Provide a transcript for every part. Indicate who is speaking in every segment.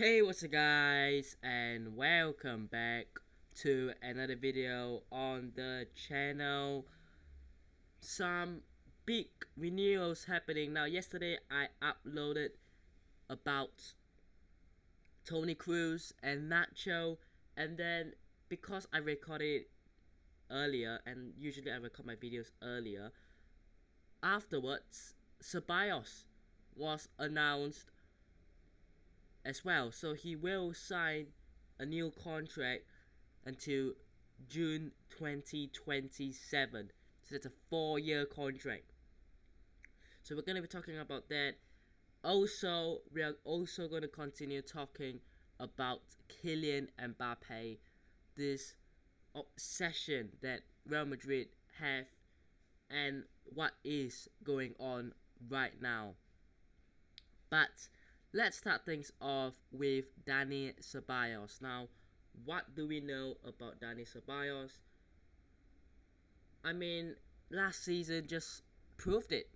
Speaker 1: Hey, what's up guys, and welcome back to another video on the channel. Some big renewals happening now. Yesterday I uploaded about Toni Kroos and Nacho, and then because I recorded it earlier, and usually I record my videos earlier, afterwards Ceballos was announced as well. So he will sign a new contract until June 2027. So that's a 4-year contract. So we're going to be talking about that. Also, we are also going to continue talking about Kylian Mbappé, this obsession that Real Madrid have, and what is going on right now. But let's start things off with Dani Ceballos. Now, what do we know about Dani Ceballos? I mean, last season just proved it.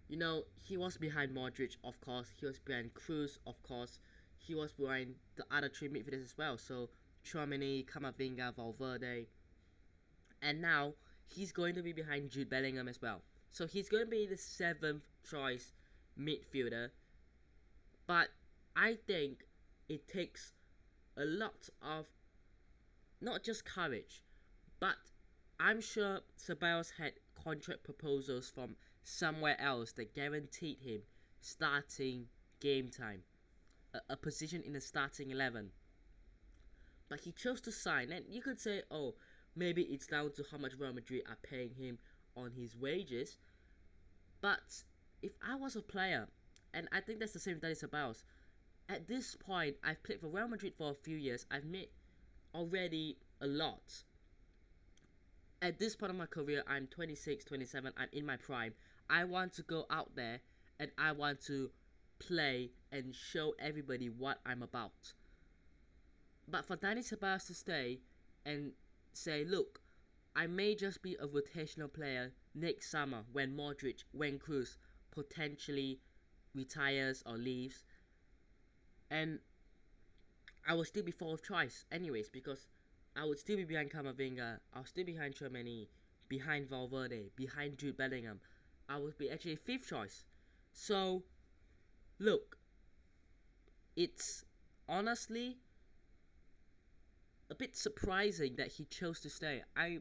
Speaker 1: You know, he was behind Modric, of course. He was behind Kroos, of course. He was behind the other three midfielders as well. So, Tchouaméni, Camavinga, Valverde. And now, he's going to be behind Jude Bellingham as well. So, he's going to be the 7th choice midfielder. But I think it takes a lot of not just courage, but I'm sure Ceballos had contract proposals from somewhere else that guaranteed him starting game time, a position in the starting 11. But he chose to sign, and you could say, oh, maybe it's down to how much Real Madrid are paying him on his wages. But if I was a player, and I think that's the same with Dani Ceballos, at this point, I've played for Real Madrid for a few years. I've made already a lot. At this point of my career, I'm 26, 27, I'm in my prime. I want to go out there and I want to play and show everybody what I'm about. But for Dani Ceballos to stay and say, look, I may just be a rotational player next summer when Modric, when Kroos potentially retires or leaves, and I will still be 4th choice anyways, because I would still be behind Camavinga, I'll still be behind Tchouaméni, behind Valverde, behind Jude Bellingham. I would be actually 5th choice. So, look, it's honestly a bit surprising that he chose to stay. I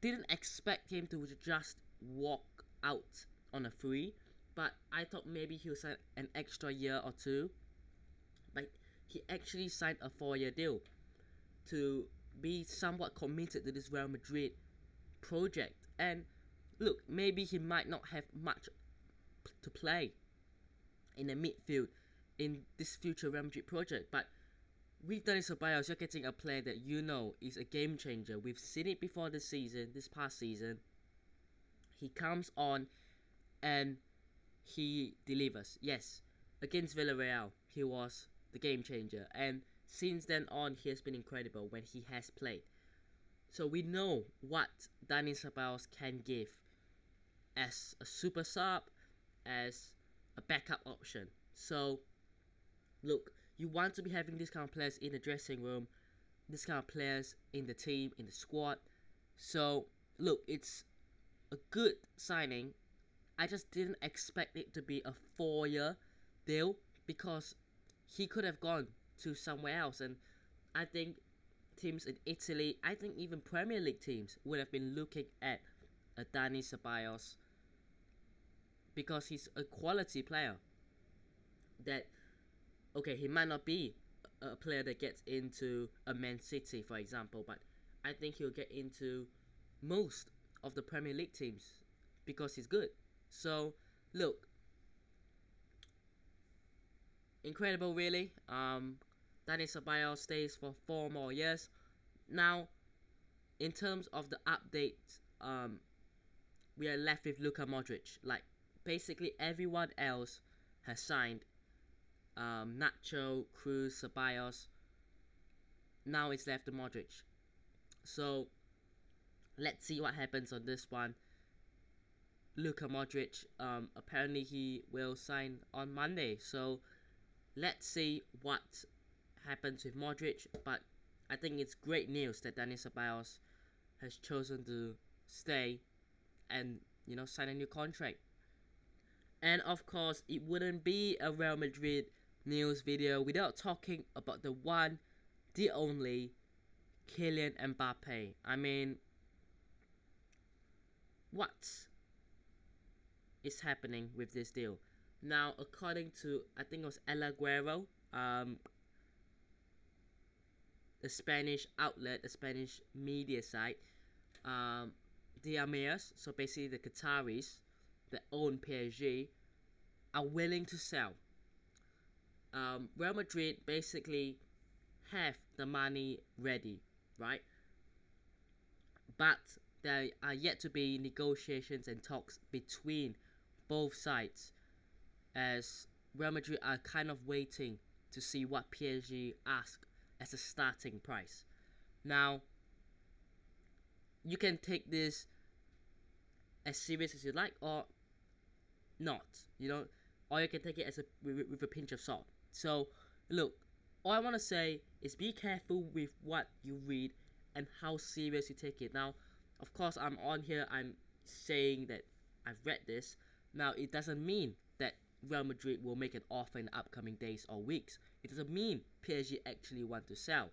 Speaker 1: didn't expect him to just walk out on a free, but I thought maybe he'll sign an extra year or two. But he actually signed a 4-year deal to be somewhat committed to this Real Madrid project. And look, maybe he might not have much to play in the midfield in this future Real Madrid project, but with Dani Ceballos, you're getting a player that you know is a game changer. We've seen it before this season, this past season. He comes on and he delivers. Yes, against Villarreal, he was the game changer, and since then on, he has been incredible when he has played. So we know what Dani Ceballos can give as a super sub, as a backup option. So, look, you want to be having these kind of players in the dressing room, this kind of players in the team, in the squad. So, look, it's a good signing. I just didn't expect it to be a 4-year deal, because he could have gone to somewhere else, and I think teams in Italy, I think even Premier League teams would have been looking at a Dani Ceballos, because he's a quality player. That, okay, he might not be a player that gets into a Man City, for example, but I think he'll get into most of the Premier League teams because he's good. So, look, incredible, really. Dani Ceballos stays for 4 more years. Now, in terms of the updates, we are left with Luka Modric. Like, basically everyone else has signed. Nacho, Kroos, Ceballos. Now it's left to Modric. So, let's see what happens on this one. Luka Modric, apparently he will sign on Monday. So, let's see what happens with Modric. But I think it's great news that Dani Ceballos has chosen to stay and sign a new contract. And of course, it wouldn't be a Real Madrid news video without talking about the one, the only Kylian Mbappé. I mean, what is happening with this deal? Now, according to, I think it was El Aguero, the Spanish outlet, the Spanish media site, the Amirs, so basically the Qataris that own PSG, are willing to sell. Real Madrid basically have the money ready, right? But there are yet to be negotiations and talks between both sides, as Real Madrid are kind of waiting to see what PSG ask as a starting price. Now, you can take this as serious as you like or not, or you can take it as with a pinch of salt. So, look, all I want to say is be careful with what you read and how serious you take it. Now, of course, I'm on here, I'm saying that I've read this. Now, it doesn't mean that Real Madrid will make an offer in the upcoming days or weeks. It doesn't mean PSG actually want to sell.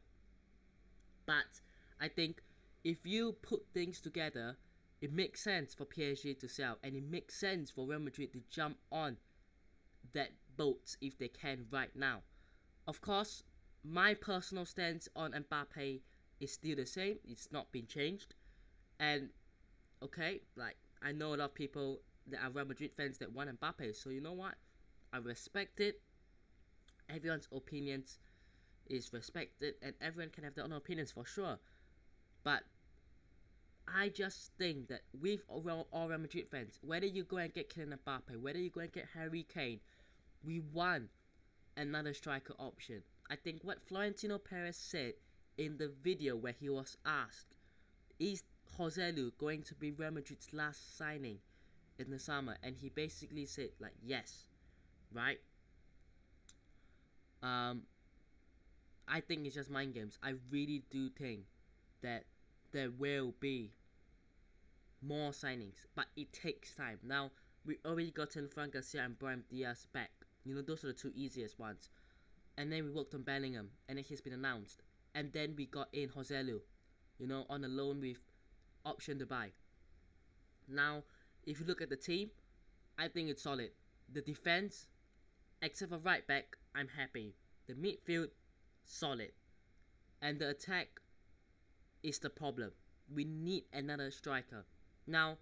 Speaker 1: But I think if you put things together, it makes sense for PSG to sell, and it makes sense for Real Madrid to jump on that boat if they can right now. Of course, my personal stance on Mbappé is still the same. It's not been changed. And okay, like, I know a lot of people that are Real Madrid fans that want Mbappé, so you know what? I respect it. Everyone's opinions is respected, and everyone can have their own opinions for sure. But I just think that with all Real Madrid fans, whether you go and get Kylian Mbappé, whether you go and get Harry Kane, we want another striker option. I think what Florentino Perez said in the video where he was asked, is Joselu going to be Real Madrid's last signing in the summer? And he basically said, like, yes, right? I think it's just mind games. I really do think that there will be more signings, but it takes time. Now, we already gotten Fran Garcia and Brahim Diaz back. Those are the two easiest ones. And then we worked on Bellingham, and then he's been announced. And then we got in Joselu, on a loan with option to buy. Now, if you look at the team, I think it's solid. The defense, except for right back, I'm happy. The midfield, solid. And the attack is the problem. We need another striker. Now,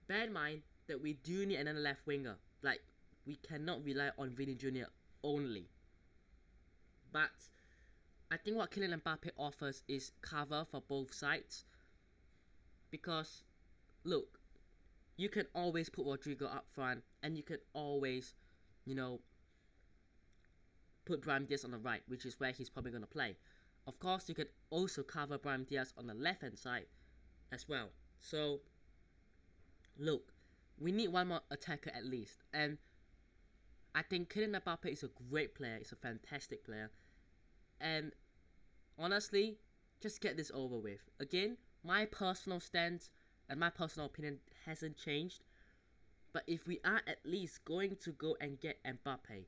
Speaker 1: bear in mind that we do need another left winger. Like, we cannot rely on Vini Jr. only. But I think what Kylian Mbappé offers is cover for both sides. Because, look, you can always put Rodrigo up front, and you can always, put Brahim Diaz on the right, which is where he's probably going to play. Of course, you could also cover Brahim Diaz on the left-hand side as well. So, look, we need one more attacker at least. And I think Kylian Mbappé is a great player. He's a fantastic player. And honestly, just get this over with. Again, my personal stance and my personal opinion hasn't changed. But if we are at least going to go and get Mbappé,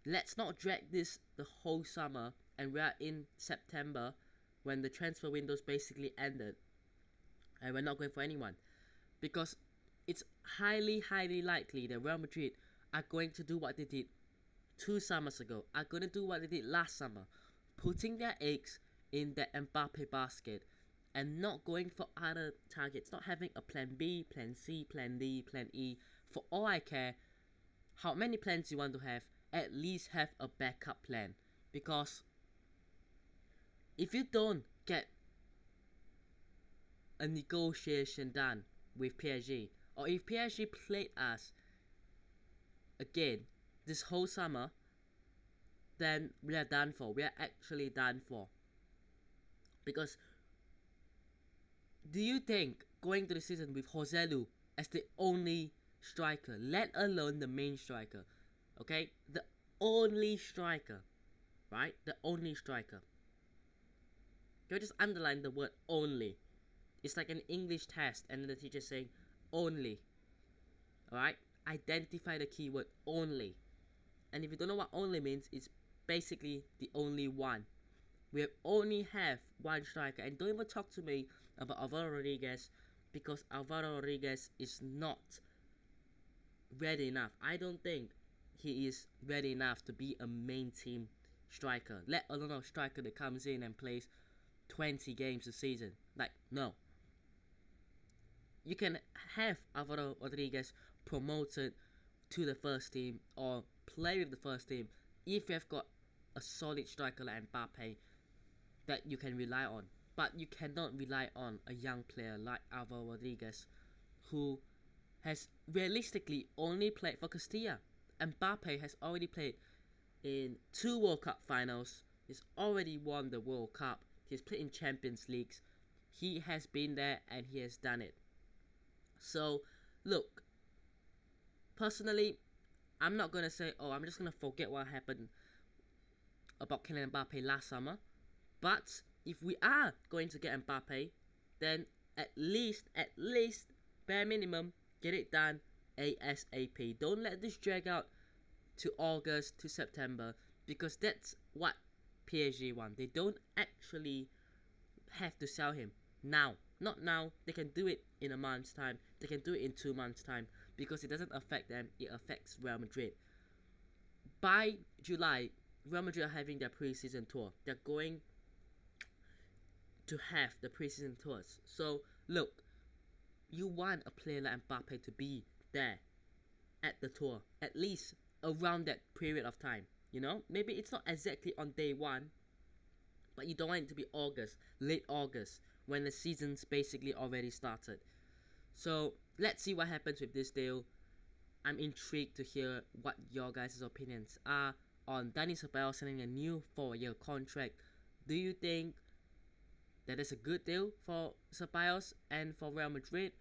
Speaker 1: let's not drag this the whole summer, and we are in September when the transfer windows basically ended, and we're not going for anyone. Because it's highly, highly likely that Real Madrid are going to do what they did 2 summers ago, are going to do what they did last summer, putting their eggs in the Mbappé basket and not going for other targets, not having a plan B, plan C, plan D, plan E. For all I care how many plans you want to have, at least have a backup plan. Because if you don't get a negotiation done with PSG, or if PSG played us again this whole summer, then we are done for. We are actually done for. Because do you think going to the season with Joselu as the only striker, let alone the main striker, okay? only striker, right? The only striker. You just underline the word only. It's like an English test, and then the teacher saying only. Alright? Identify the keyword only. And if you don't know what only means, it's basically the only one. We only have one striker, and don't even talk to me about Alvaro Rodriguez, because Alvaro Rodriguez is not ready enough. I don't think he is ready enough to be a main team striker, let alone a striker that comes in and plays 20 games a season. Like, no. You can have Alvaro Rodriguez promoted to the first team or play with the first team if you've got a solid striker like Mbappé that you can rely on. But you cannot rely on a young player like Alvaro Rodriguez, who has realistically only played for Castilla. Mbappé has already played in 2 World Cup finals. He's already won the World Cup. He's played in Champions Leagues. He has been there and he has done it. So, look, personally, I'm not going to say, oh, I'm just going to forget what happened about Kylian Mbappé last summer. But if we are going to get Mbappé, then at least, bare minimum, get it done ASAP. Don't let this drag out to August, to September, because that's what PSG want. They don't actually have to sell him now. Not now. They can do it in a month's time. They can do it in 2 months' time, because it doesn't affect them. It affects Real Madrid. By July, Real Madrid are having their preseason tour. They're going to have the preseason tours. So, look, you want a player like Mbappé to be there at the tour, at least around that period of time. You know, maybe it's not exactly on day 1, but you don't want it to be August, late August, when the season's basically already started. So, let's see what happens with this deal. I'm intrigued to hear what your guys' opinions are on Dani Ceballos signing a new 4-year contract. Do you think that is a good deal for Ceballos and for Real Madrid?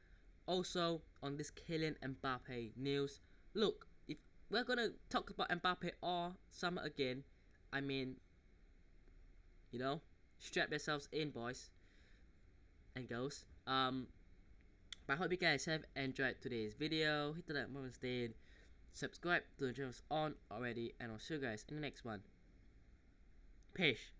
Speaker 1: Also, on this Kylian Mbappé news, look, if we're gonna talk about Mbappé all summer again, I mean, you know, strap yourselves in, boys and girls. But I hope you guys have enjoyed today's video. Hit the like button instead. Subscribe to the channel on already, and I'll see you guys in the next one. Peace.